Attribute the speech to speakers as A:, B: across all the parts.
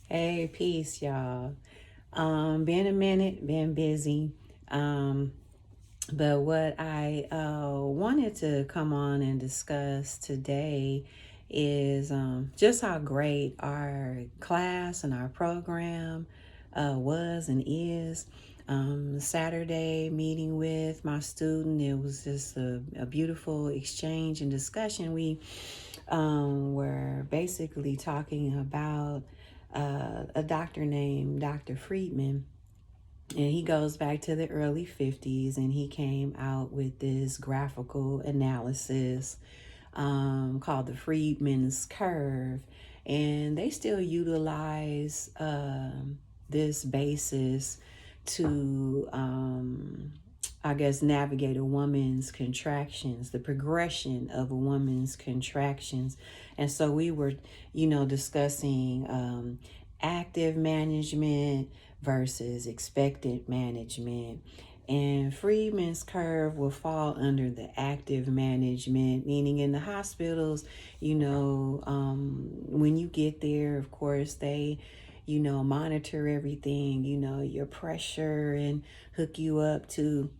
A: Hey, peace, y'all. Been a minute, been busy. Um, but what I wanted to come on and discuss today is just how great our class and our program was and is. Saturday meeting with my student, it was just a beautiful exchange and discussion. We were basically talking about a doctor named Dr. Friedman, and he goes back to the early 50s, and he came out with this graphical analysis called the Friedman's curve. And they still utilize this basis to, I guess, navigate a woman's contractions, the progression of a woman's contractions. And so we were, discussing active management versus expectant management. And Friedman's curve will fall under the active management, meaning in the hospitals, when you get there, of course, they, monitor everything, your pressure, and hook you up to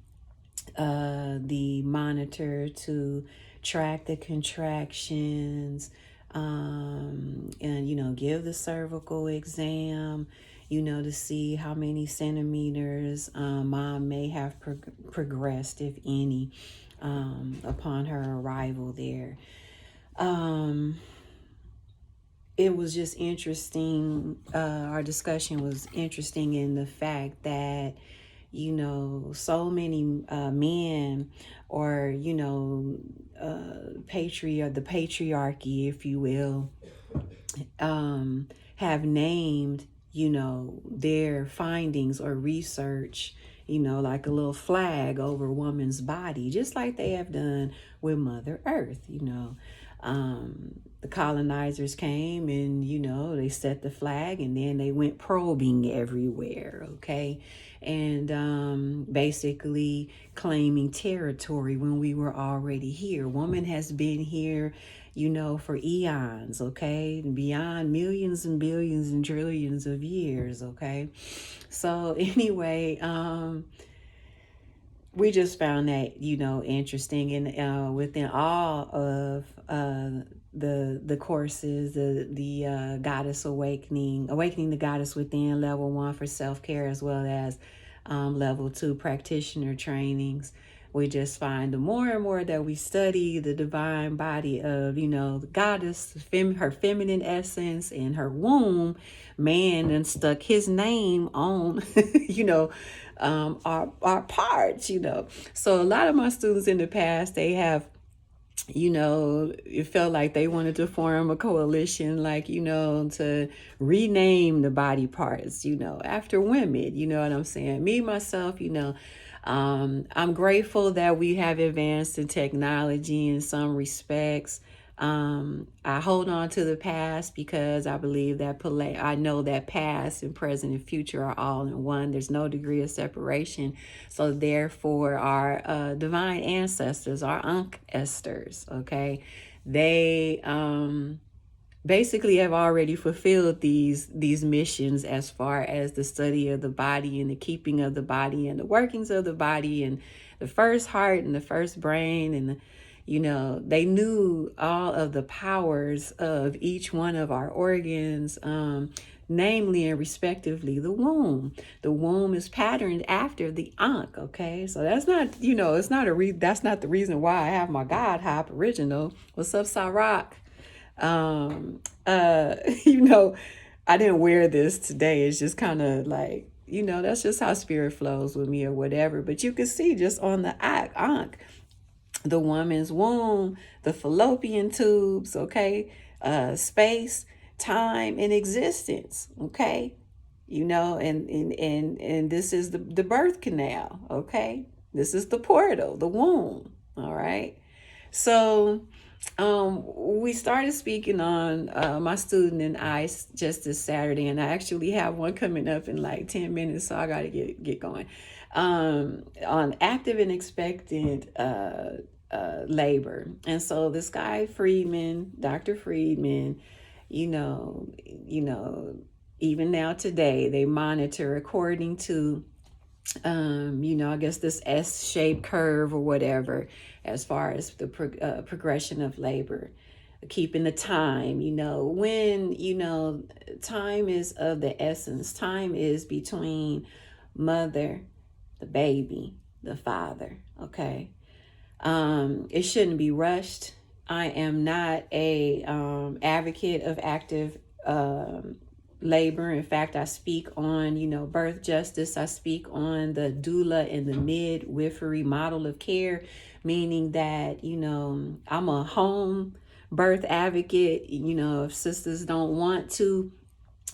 A: the monitor to track the contractions, and give the cervical exam, to see how many centimeters mom may have progressed, if any, upon her arrival there. It was just interesting. Our discussion was interesting in the fact that, so many men, or, the patriarchy, if you will, have named, their findings or research, like a little flag over woman's body, just like they have done with Mother Earth. The colonizers came and, they set the flag, and then they went probing everywhere, okay? And basically claiming territory when we were already here. Woman has been here, for eons, okay? Beyond millions and billions and trillions of years, okay? So anyway, we just found that, interesting. And within all of the courses, the goddess awakening the goddess within, level 1 for self-care, as well as level 2 practitioner trainings, we just find the more and more that we study the divine body of, the goddess, her feminine essence, and her womb, man and stuck his name on, our parts, So a lot of my students in the past, they have, it felt like they wanted to form a coalition, like, to rename the body parts, after women, you know what I'm saying? Me, myself, I'm grateful that we have advanced in technology in some respects. I hold on to the past because I believe that I know that past and present and future are all in one. There's no degree of separation. So therefore, our divine ancestors, our ancestors, okay, they basically have already fulfilled these missions, as far as the study of the body and the keeping of the body and the workings of the body and the first heart and the first brain, and they knew all of the powers of each one of our organs, namely and respectively the womb. The womb is patterned after the ankh, okay? So that's not, it's not that's not the reason why I have my God Hop original. What's up, Sarak? Um, uh, you know, I didn't wear this today. It's just kind of like, that's just how spirit flows with me or whatever. But you can see just on the ankh, the woman's womb, the fallopian tubes, okay, space, time, and existence, okay, and this is the birth canal, okay, this is the portal, the womb, all right. So we started speaking on my student and I just this Saturday, and I actually have one coming up in like 10 minutes, so I got to get going, on active and expectant labor. And so this guy Friedman, Dr. Friedman, you know, even now today, they monitor according to, I guess this S-shaped curve or whatever, as far as the progression of labor, keeping the time, when, time is of the essence. Time is between mother, the baby, the father. Okay. It shouldn't be rushed. I am not a advocate of active labor. In fact, I speak on, birth justice. I speak on the doula and the midwifery model of care, meaning that, I'm a home birth advocate. If sisters don't want to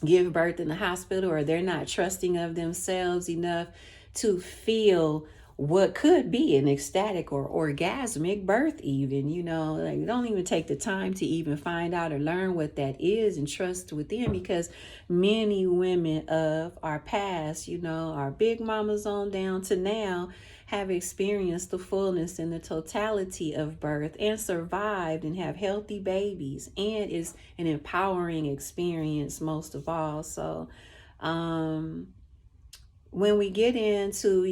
A: give birth in the hospital, or they're not trusting of themselves enough to feel what could be an ecstatic or orgasmic birth, even, like, don't even take the time to even find out or learn what that is and trust within, because many women of our past, our big mamas on down to now, have experienced the fullness and the totality of birth and survived and have healthy babies, and is an empowering experience most of all. So when we get into,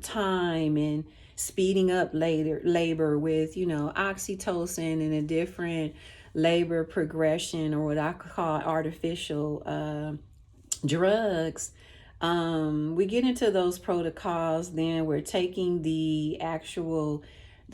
A: time and speeding up labor with, oxytocin and a different labor progression, or what I call artificial drugs, we get into those protocols, then we're taking the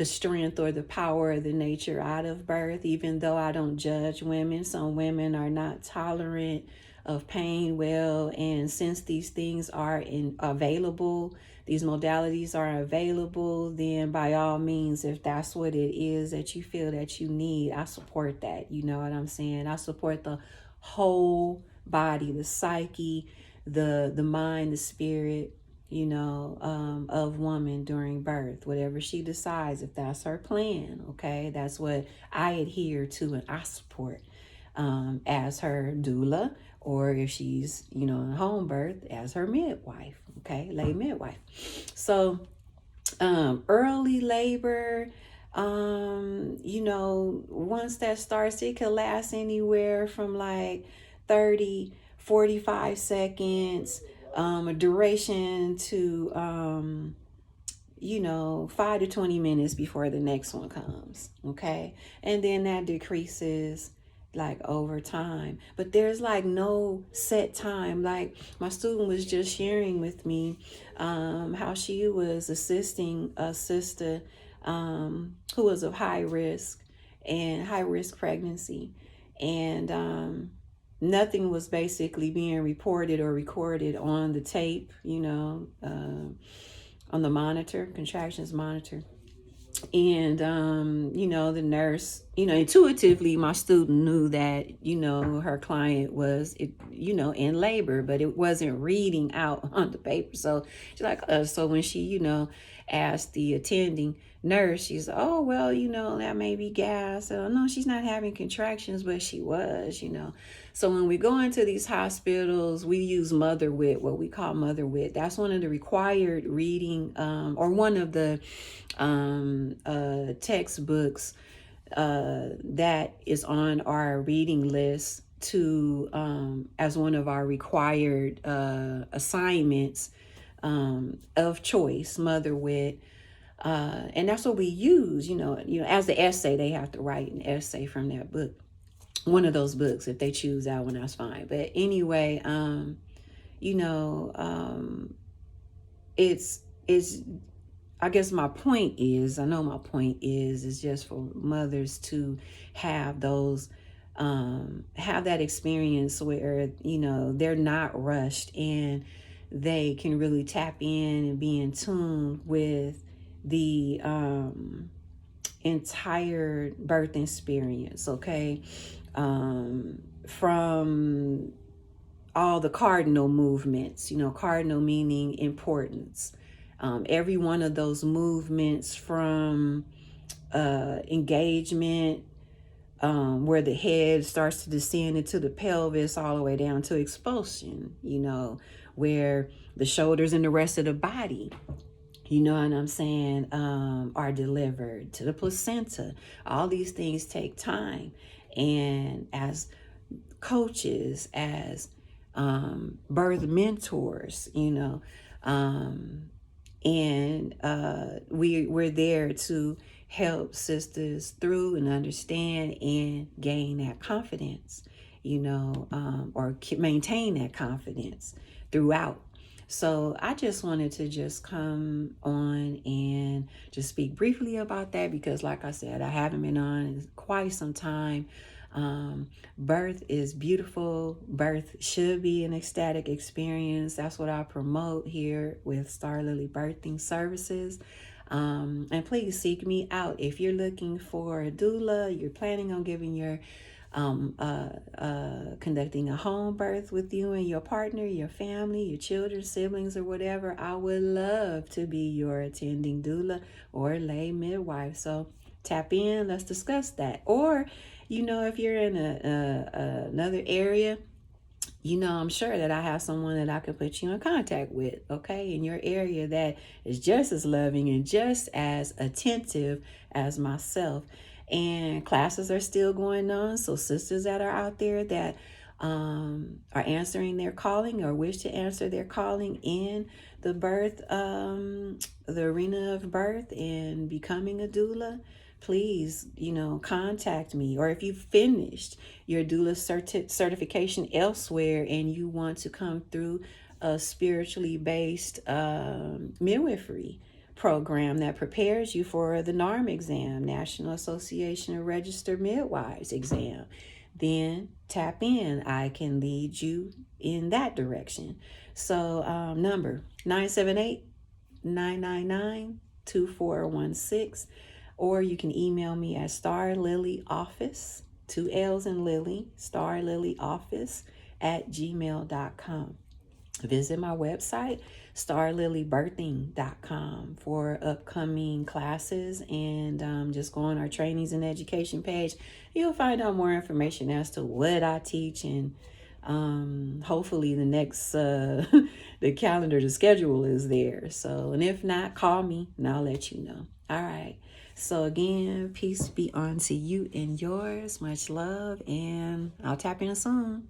A: strength or the power of the nature out of birth. Even though I don't judge women, some women are not tolerant of pain well, and since these things are available, these modalities are available, then by all means, if that's what it is that you feel that you need, I support that. You know what I'm saying? I support the whole body, the psyche, the mind, the spirit, of woman during birth, whatever she decides, if that's her plan. Okay, that's what I adhere to and I support, as her doula, or if she's, in home birth, as her midwife. Okay, lay midwife. So early labor, once that starts, it could last anywhere from like 30, 45 seconds, a duration to 5 to 20 minutes before the next one comes. Okay, and then that decreases like over time, but there's like no set time. Like my student was just sharing with me how she was assisting a sister who was of high risk pregnancy, and nothing was basically being reported or recorded on the tape, on the monitor, contractions monitor. And the nurse, intuitively, my student knew that, her client was, in labor, but it wasn't reading out on the paper. So she's like, so when she, asked the attending nurse, she's, oh, well, that may be gas. So no, she's not having contractions, but she was. So when we go into these hospitals, we use mother wit, what we call mother wit. That's one of the required reading, or one of the textbooks that is on our reading list to as one of our required assignments of choice, mother wit. And that's what we use, as the essay. They have to write an essay from that book, one of those books. If they choose that one, that's fine. But anyway, it's I guess my point is, is just for mothers to have those, have that experience where, they're not rushed, and they can really tap in and be in tune with the entire birth experience. Okay. From all the cardinal movements, cardinal meaning importance. Every one of those movements, from engagement, where the head starts to descend into the pelvis, all the way down to expulsion, where the shoulders and the rest of the body, what I'm saying, are delivered to the placenta. All these things take time. And as coaches, as birth mentors, and we're there to help sisters through and understand and gain that confidence, or maintain that confidence throughout. So I just wanted to just come on and just speak briefly about that, because like I said, I haven't been on in quite some time. Birth is beautiful. Birth should be an ecstatic experience. That's what I promote here with Starlilly Birthing Services. And please seek me out if you're looking for a doula, you're planning on giving your conducting a home birth with you and your partner, your family, your children, siblings, or whatever. I would love to be your attending doula or lay midwife. So tap in, let's discuss that. Or, if you're in another area, I'm sure that I have someone that I could put you in contact with, okay, in your area, that is just as loving and just as attentive as myself. And classes are still going on. So sisters that are out there that are answering their calling or wish to answer their calling in the the arena of birth and becoming a doula, please, contact me. Or if you've finished your doula certification elsewhere and you want to come through a spiritually based midwifery program that prepares you for the NARM exam, National Association of Registered Midwives exam, then tap in. I can lead you in that direction. So number 978-999-2416, or you can email me at starlillyoffice, 2 L's in Lily, starlillyoffice at gmail.com. Visit my website, starlillybirthing.com, for upcoming classes, and just go on our trainings and education page. You'll find out more information as to what I teach, and hopefully the next the calendar, the schedule is there. So, and if not, call me and I'll let you know. All right. So again, peace be unto you and yours. Much love, and I'll tap in soon.